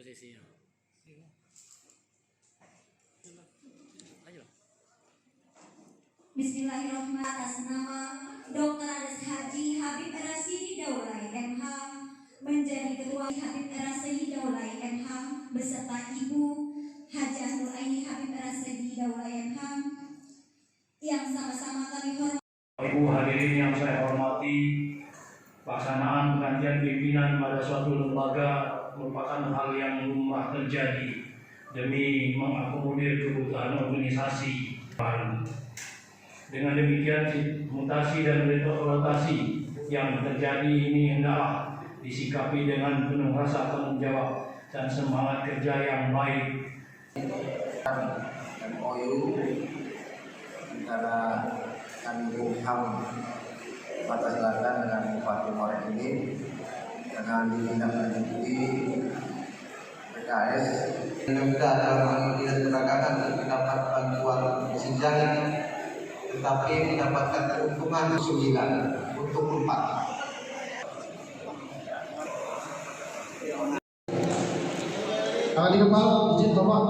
posisinya. Ayo. Bismillahirrahmanirrahim. Atas nama Dr. Andes Haji Habib Rasidi Daulay MH menjadi Ketua Habib Rasidi Daulay MH beserta Ibu Hajah Nur Aini Habib Rasidi Daulay MH yang sama-sama kami hormati. Ibu hadirin yang saya hormati, pelaksanaan pengajian pimpinan pada suatu lembaga merupakan hal yang lumrah terjadi demi mengakomodir kebutuhan organisasi baru. Dengan demikian, mutasi dan rotasi yang terjadi ini hendaklah disikapi dengan penuh rasa tanggung jawab dan semangat kerja yang baik. MOU antara Kanwilham Batas Selatan dengan Bupati Muara ini dengan ditindaklanjuti PKS. Kita dalam hal ini beranggapan mendapat bantuan mesin jahit, tetapi mendapatkan keuntungan 9 untuk 4. Kali kepala izin Bapak.